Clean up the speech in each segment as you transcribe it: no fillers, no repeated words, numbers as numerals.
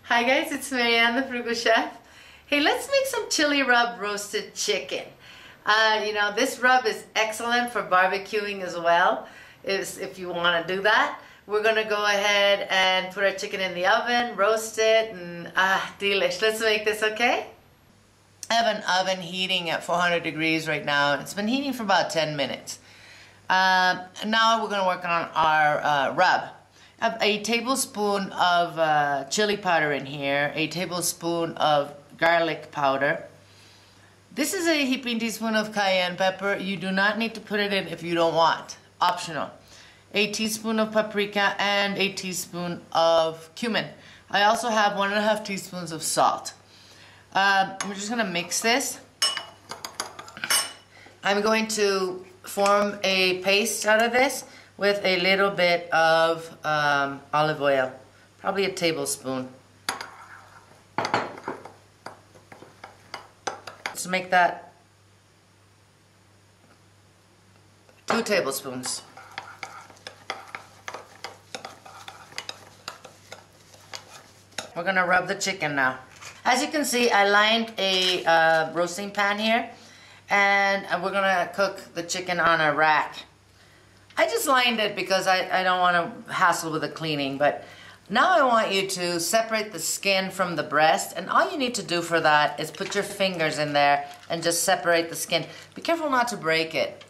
Hi guys, it's Marianne the Frugal Chef. Hey, let's make some chili rub roasted chicken. This rub is excellent for barbecuing as well, if you want to do that. We're going to go ahead and put our chicken in the oven, roast it, and delish. Let's make this, okay? I have an oven heating at 400 degrees right now. It's been heating for about 10 minutes. Now we're going to work on our rub. I have a tablespoon of chili powder in here, a tablespoon of garlic powder. This is a heaping teaspoon of cayenne pepper. You do not need to put it in if you don't want. Optional. A teaspoon of paprika and a teaspoon of cumin. I also have 1.5 teaspoons of salt. We're just going to mix this. I'm going to form a paste out of this with a little bit of olive oil, probably a tablespoon. Let's make that 2 tablespoons. We're gonna rub the chicken now. As you can see, I lined a roasting pan here, and we're gonna cook the chicken on a rack. I just lined it because I don't want to hassle with the cleaning, but now I want you to separate the skin from the breast, and all you need to do for that is put your fingers in there and just separate the skin. Be careful not to break it.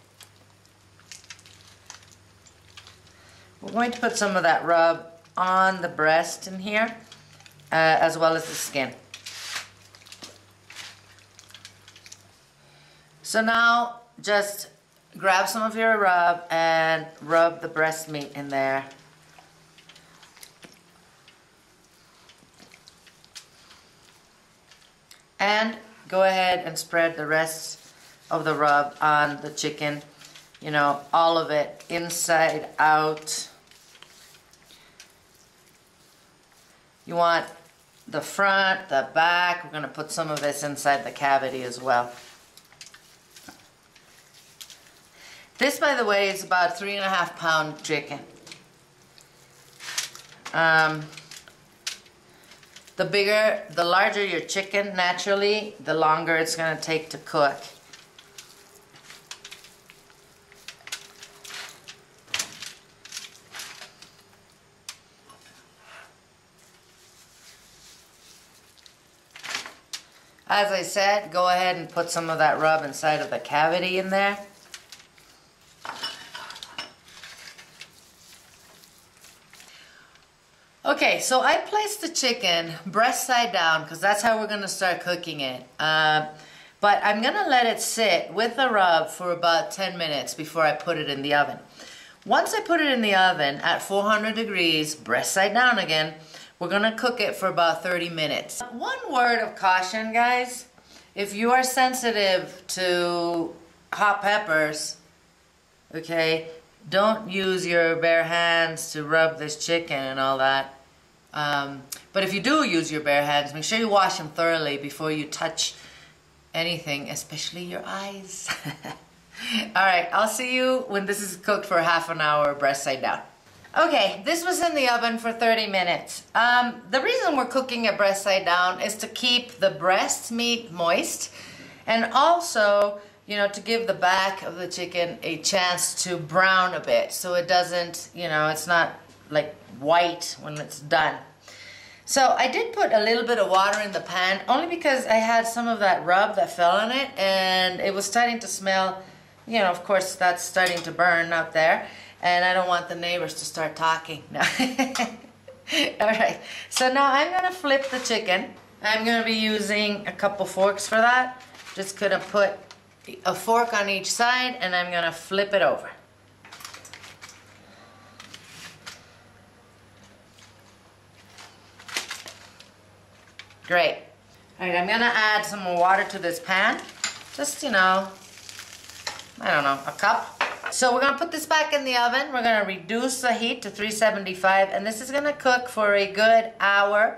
We're going to put some of that rub on the breast in here, as well as the skin. So now just grab some of your rub and rub the breast meat in there. And go ahead and spread the rest of the rub on the chicken. You know, all of it, inside out. You want the front, the back. We're going to put some of this inside the cavity as well. This, by the way, is about 3.5 pound chicken. The larger your chicken, naturally, the longer it's going to take to cook. As I said, go ahead and put some of that rub inside of the cavity in there. Okay, so I placed the chicken breast side down because that's how we're going to start cooking it. But I'm going to let it sit with the rub for about 10 minutes before I put it in the oven. Once I put it in the oven at 400 degrees, breast side down again, we're going to cook it for about 30 minutes. One word of caution, guys. If you are sensitive to hot peppers, okay, don't use your bare hands to rub this chicken and all that. But if you do use your bare hands, make sure you wash them thoroughly before you touch anything, especially your eyes. Alright, I'll see you when this is cooked for half an hour, breast side down. Okay, this was in the oven for 30 minutes. The reason we're cooking it breast side down is to keep the breast meat moist, and also, you know, to give the back of the chicken a chance to brown a bit, so it doesn't, you know, it's not like white when it's done. So I did put a little bit of water in the pan, only because I had some of that rub that fell on it, and it was starting to smell, you know, of course that's starting to burn out there, and I don't want the neighbors to start talking. No. Alright, so now I'm going to flip the chicken. I'm going to be using a couple forks for that. Just going to put a fork on each side, and I'm going to flip it over. Great. Alright, I'm going to add some more water to this pan. Just, you know, I don't know, a cup. So we're going to put this back in the oven. We're going to reduce the heat to 375, and this is going to cook for a good hour.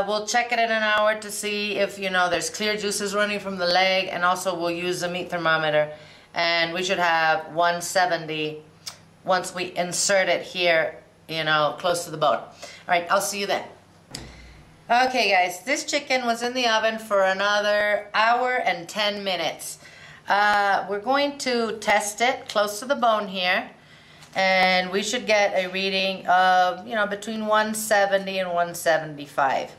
We'll check it in an hour to see if, you know, there's clear juices running from the leg, and also we'll use the meat thermometer, and we should have 170 once we insert it here, you know, close to the bone. All right, I'll see you then. Okay guys, this chicken was in the oven for another hour and 10 minutes. We're going to test it close to the bone here, and we should get a reading of, between 170 and 175.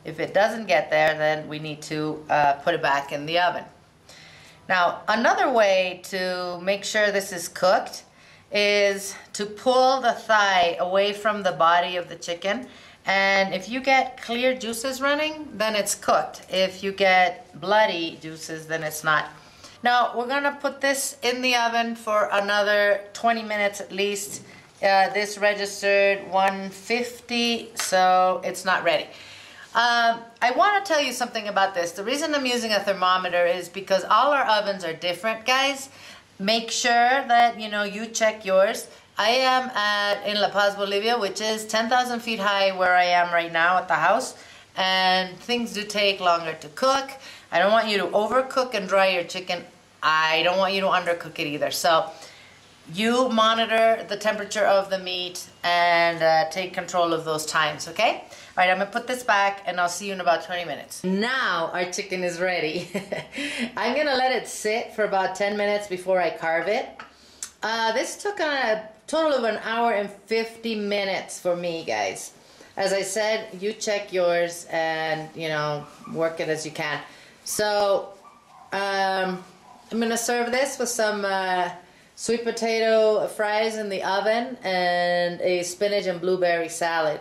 If it doesn't get there, then we need to put it back in the oven. Now, another way to make sure this is cooked is to pull the thigh away from the body of the chicken. And if you get clear juices running, then it's cooked. If you get bloody juices, then it's not. Now, we're gonna put this in the oven for another 20 minutes at least. This registered 150, so it's not ready. I want to tell you something about this. The reason I'm using a thermometer is because all our ovens are different, guys. Make sure that, you check yours. I am in La Paz, Bolivia, which is 10,000 feet high where I am right now at the house. And things do take longer to cook. I don't want you to overcook and dry your chicken. I don't want you to undercook it either. So you monitor the temperature of the meat and take control of those times, okay? All right, I'm gonna put this back and I'll see you in about 20 minutes. Now our chicken is ready. I'm gonna let it sit for about 10 minutes before I carve it. This took a total of an hour and 50 minutes for me, guys. As I said, you check yours and, work it as you can. So, I'm gonna serve this with some sweet potato fries in the oven and a spinach and blueberry salad.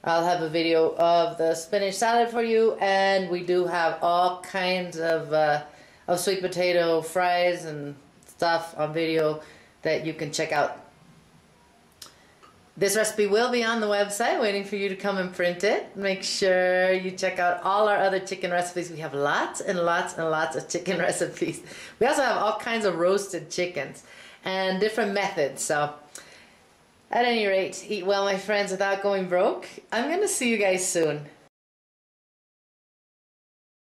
I'll have a video of the spinach salad for you, and we do have all kinds of sweet potato fries and stuff on video that you can check out. This recipe will be on the website waiting for you to come and print it. Make sure you check out all our other chicken recipes. We have lots and lots and lots of chicken recipes. We also have all kinds of roasted chickens and different methods. So at any rate, eat well, my friends, without going broke. I'm going to see you guys soon.